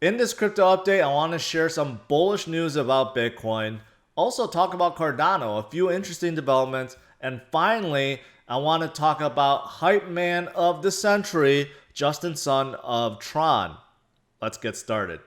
In this crypto update, I want to share some bullish news about Bitcoin, also talk about Cardano, a few interesting developments, and finally, I want to talk about hype man of the century, Justin Sun of Tron. Let's get started.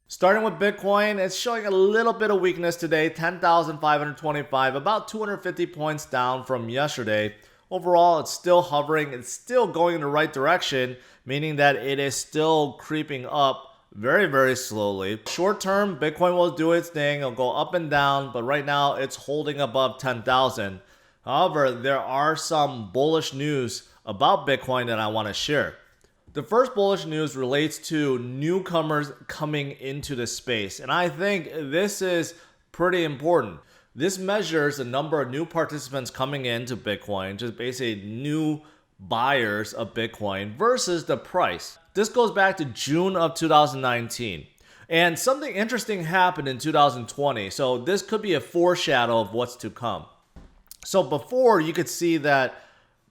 Starting with Bitcoin, it's showing a little bit of weakness today, 10,525, about 250 points down from yesterday. Overall, it's still hovering, it's still going in the right direction, meaning that it is still creeping up very slowly. Short term, Bitcoin will do its thing, it'll go up and down, but right now it's holding above 10,000. However, there are some bullish news about Bitcoin that I want to share. The first bullish news relates to newcomers coming into the space, and I think this is pretty important. This measures the number of new participants coming into Bitcoin, just basically new buyers of Bitcoin versus the price. This goes back to June of 2019. And something interesting happened in 2020, so this could be a foreshadow of what's to come. So before, you could see that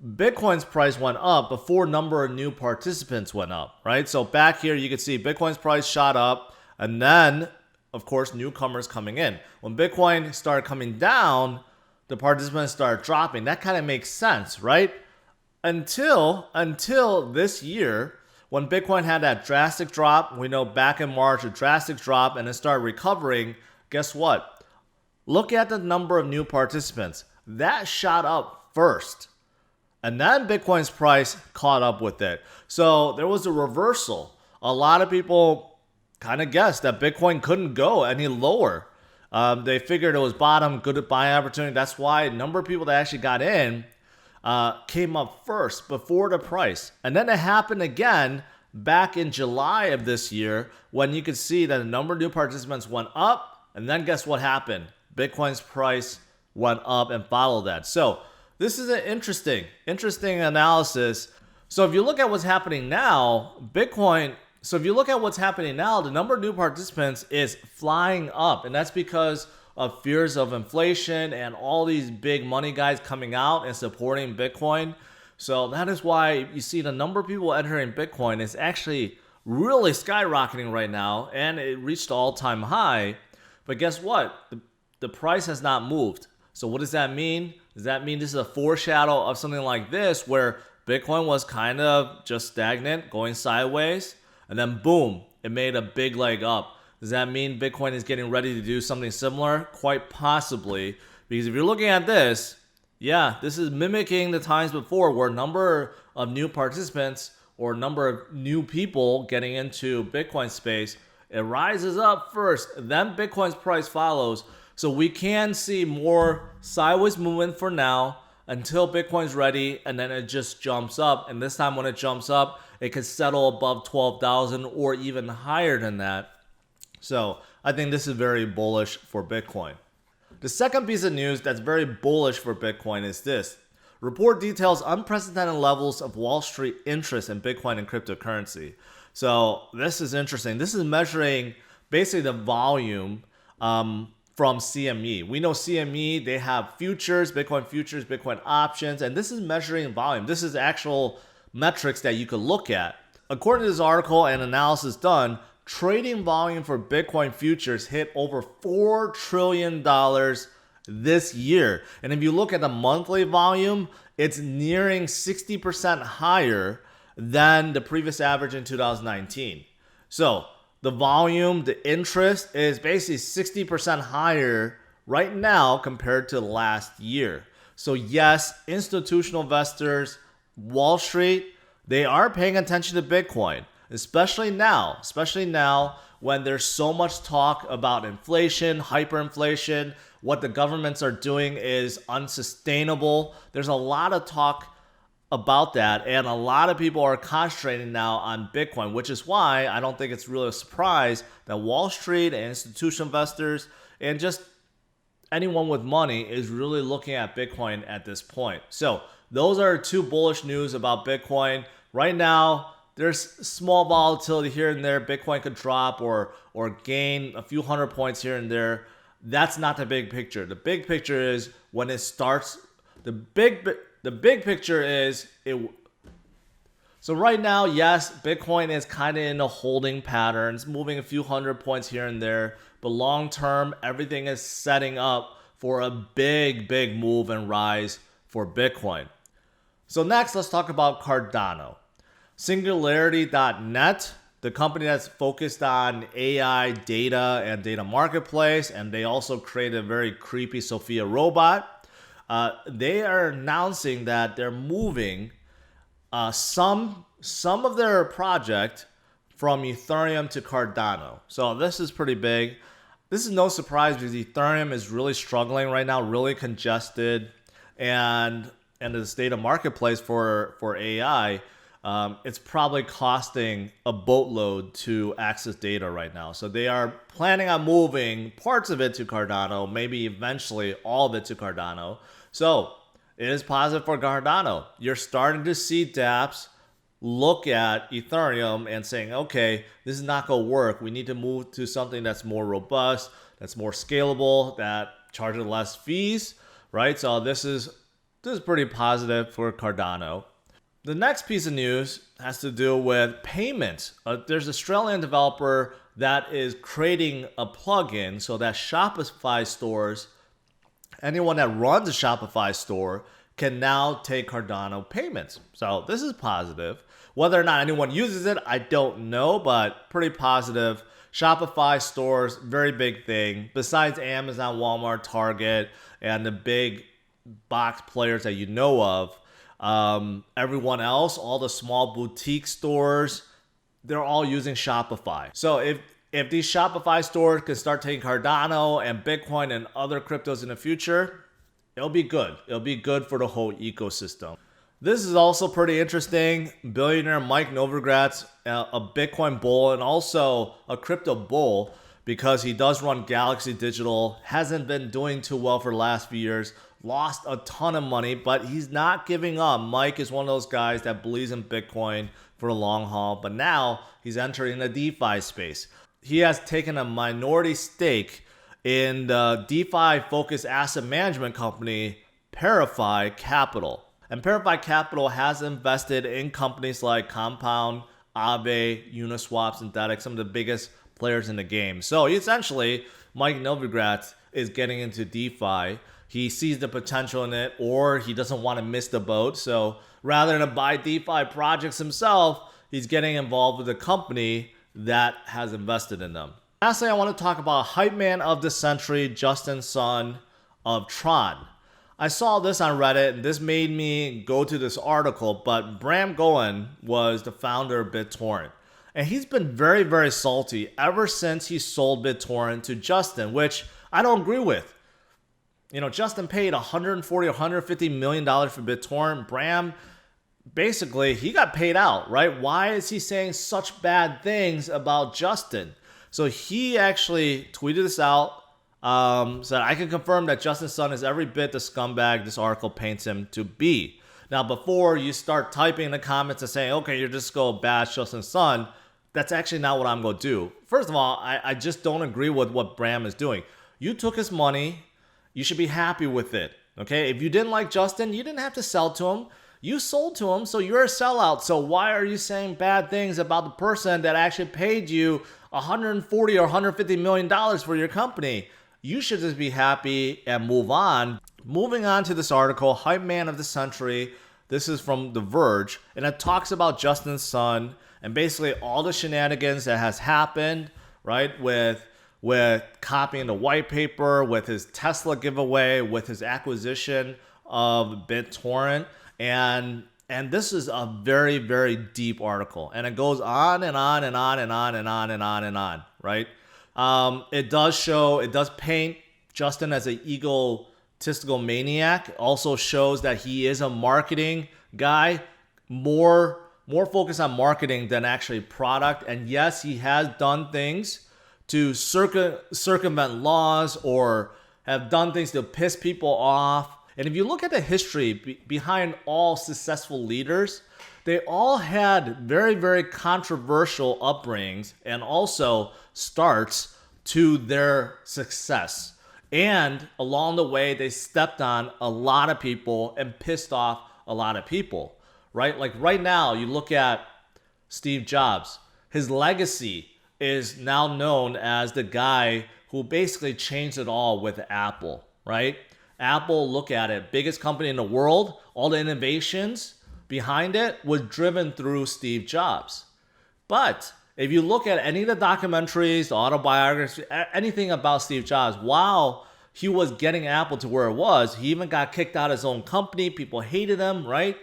Bitcoin's price went up before number of new participants went up, right? So back here, you can see Bitcoin's price shot up, and then, of course, newcomers coming in. When Bitcoin started coming down, the participants started dropping. That kind of makes sense, right? Until this year, when Bitcoin had that drastic drop. We know back in March, a drastic drop, and it started recovering. Guess what? Look at the number of new participants. That shot up first. And then Bitcoin's price caught up with it. So there was a reversal. A lot of people kind of guessed that Bitcoin couldn't go any lower. They figured it was bottom, good buying opportunity. That's why a number of people that actually got in came up first before the price. And then it happened again back in July of this year when you could see that the number of new participants went up. And then guess what happened? Bitcoin's price went up and followed that. So this is an interesting analysis. So if you look at what's happening now, the number of new participants is flying up. And that's because of fears of inflation and all these big money guys coming out and supporting Bitcoin. So that is why you see the number of people entering Bitcoin is actually really skyrocketing right now. And it reached an all-time high. But guess what? The price has not moved. So what does that mean? Does that mean this is a foreshadow of something like this where Bitcoin was kind of just stagnant, going sideways, and then boom, it made a big leg up? Does that mean Bitcoin is getting ready to do something similar? Quite possibly, because if you're looking at this, yeah, this is mimicking the times before where number of new participants or number of new people getting into Bitcoin space, it rises up first, then Bitcoin's price follows. So we can see more sideways movement for now until Bitcoin's ready, and then it just jumps up. And this time when it jumps up, it could settle above 12,000 or even higher than that. So I think this is very bullish for Bitcoin. The second piece of news that's very bullish for Bitcoin is this. Report details unprecedented levels of Wall Street interest in Bitcoin and cryptocurrency. So this is interesting. This is measuring basically the volume from CME. We know CME, they have futures, Bitcoin options, and this is measuring volume. This is actual metrics that you could look at. According to this article and analysis done, trading volume for Bitcoin futures hit over $4 trillion this year. And if you look at the monthly volume, it's nearing 60% higher than the previous average in 2019. So the volume, the interest is basically 60% higher right now compared to last year. So yes, institutional investors, Wall Street, they are paying attention to Bitcoin, especially now when there's so much talk about inflation, hyperinflation, what the governments are doing is unsustainable. There's a lot of talk about that, and a lot of people are concentrating now on Bitcoin, which is why I don't think it's really a surprise that Wall Street and institutional investors and just anyone with money is really looking at Bitcoin at this point. So those are two bullish news about Bitcoin. Right now, there's small volatility here and there. Bitcoin could drop or gain a few hundred points here and there. That's not the big picture. The big picture is when it starts. The big picture is it. So right now, yes, Bitcoin is kind of in a holding pattern. It's moving a few hundred points here and there. But long term, everything is setting up for a big move and rise for Bitcoin. So next, let's talk about Cardano. Singularity.net, the company that's focused on AI data and data marketplace, and they also created a very creepy Sophia robot. They are announcing that they're moving some of their project from Ethereum to Cardano. So this is pretty big. This is no surprise because Ethereum is really struggling right now, really congested, and the state of marketplace for AI, it's probably costing a boatload to access data right now. So they are planning on moving parts of it to Cardano, maybe eventually all of it to Cardano. So it is positive for Cardano. You're starting to see dApps look at Ethereum and saying, okay, this is not going to work. We need to move to something that's more robust, that's more scalable, that charges less fees, right? So this is pretty positive for Cardano. The next piece of news has to do with payments. There's an Australian developer that is creating a plugin so that Shopify stores, anyone that runs a Shopify store, can now take Cardano payments. So this is positive. Whether or not anyone uses it, I don't know, but pretty positive. Shopify stores, very big thing. Besides Amazon, Walmart, Target, and the big box players that you know of, everyone else, all the small boutique stores, they're all using Shopify. So if these Shopify stores can start taking Cardano and Bitcoin and other cryptos in the future, it'll be good. It'll be good for the whole ecosystem. This is also pretty interesting. Billionaire Mike Novogratz, a Bitcoin bull and also a crypto bull, because he does run Galaxy Digital, hasn't been doing too well for the last few years, lost a ton of money, but he's not giving up. Mike is one of those guys that believes in Bitcoin for the long haul, but now he's entering the DeFi space. He has taken a minority stake in the DeFi-focused asset management company, Perify Capital. And Perify Capital has invested in companies like Compound, Aave, Uniswap, Synthetic, some of the biggest players in the game. So essentially, Mike Novogratz is getting into DeFi. He sees the potential in it, or he doesn't want to miss the boat. So rather than buy DeFi projects himself, he's getting involved with a company that has invested in them. Lastly, I want to talk about hype man of the century, Justin Sun of Tron. I saw this on Reddit, and this made me go to this article, but Bram Goen was the founder of BitTorrent. And he's been very salty ever since he sold BitTorrent to Justin, which I don't agree with. You know, Justin paid $140 or $150 million for BitTorrent. Bram, basically, he got paid out, right? Why is he saying such bad things about Justin? So he actually tweeted this out, said, I can confirm that Justin Sun is every bit the scumbag this article paints him to be. Now, before you start typing in the comments and saying, okay, you're just going to bash Justin Sun, that's actually not what I'm going to do. First of all, I just don't agree with what Bram is doing. You took his money. You should be happy with it, okay? If you didn't like Justin, you didn't have to sell to him. You sold to him, so you're a sellout. So why are you saying bad things about the person that actually paid you $140 or $150 million for your company? You should just be happy and move on. Moving on to this article, Hype Man of the Century. This is from The Verge, and it talks about Justin Sun and basically all the shenanigans that has happened, right, with copying the white paper, with his Tesla giveaway, with his acquisition of BitTorrent. And this is a very deep article. And it goes on and on and on and on and on and on and on, right? It does paint Justin as an egotistical maniac. It also shows that he is a marketing guy, more focused on marketing than actually product. And yes, he has done things to circumvent laws or have done things to piss people off. And if you look at the history behind all successful leaders, they all had very controversial upbringings and also starts to their success. And along the way, they stepped on a lot of people and pissed off a lot of people, right? Like right now, you look at Steve Jobs. His legacy is now known as the guy who basically changed it all with Apple, right? Apple, look at it, biggest company in the world, all the innovations behind it was driven through Steve Jobs. But if you look at any of the documentaries, the autobiography, anything about Steve Jobs, while he was getting Apple to where it was, he even got kicked out of his own company. People hated him, right?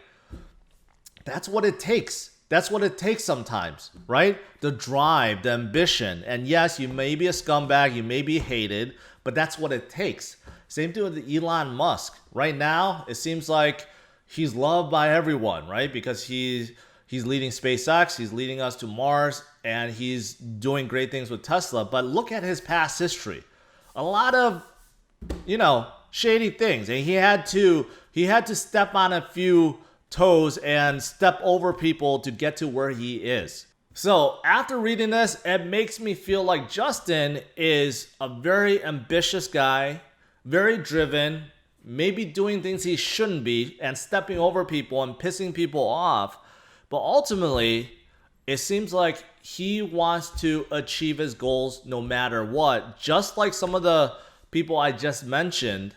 That's what it takes. That's what it takes sometimes, right? The drive, the ambition. And yes, you may be a scumbag, you may be hated, but that's what it takes. Same thing with Elon Musk. Right now, it seems like he's loved by everyone, right? Because he's leading SpaceX, he's leading us to Mars, and he's doing great things with Tesla. But look at his past history. A lot of, shady things. And he had to step on a few toes and step over people to get to where he is. So after reading this, it makes me feel like Justin is a very ambitious guy, very driven, maybe doing things he shouldn't be and stepping over people and pissing people off. But ultimately, it seems like he wants to achieve his goals no matter what, just like some of the people I just mentioned.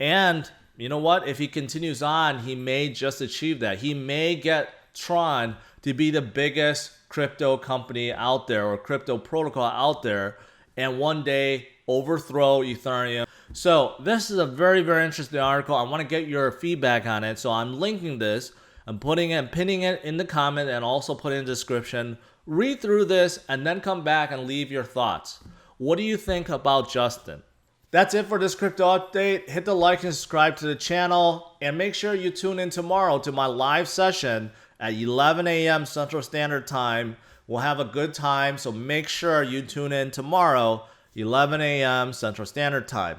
And you know what? If he continues on, he may just achieve that. He may get Tron to be the biggest crypto company out there or crypto protocol out there and one day overthrow Ethereum. So this is a very, very interesting article. I want to get your feedback on it. So I'm linking this. I'm pinning it in the comment and also put it in the description. Read through this and then come back and leave your thoughts. What do you think about Justin? That's it for this crypto update. Hit the like and subscribe to the channel. And make sure you tune in tomorrow to my live session at 11 a.m. Central Standard Time. We'll have a good time. So make sure you tune in tomorrow, 11 a.m. Central Standard Time.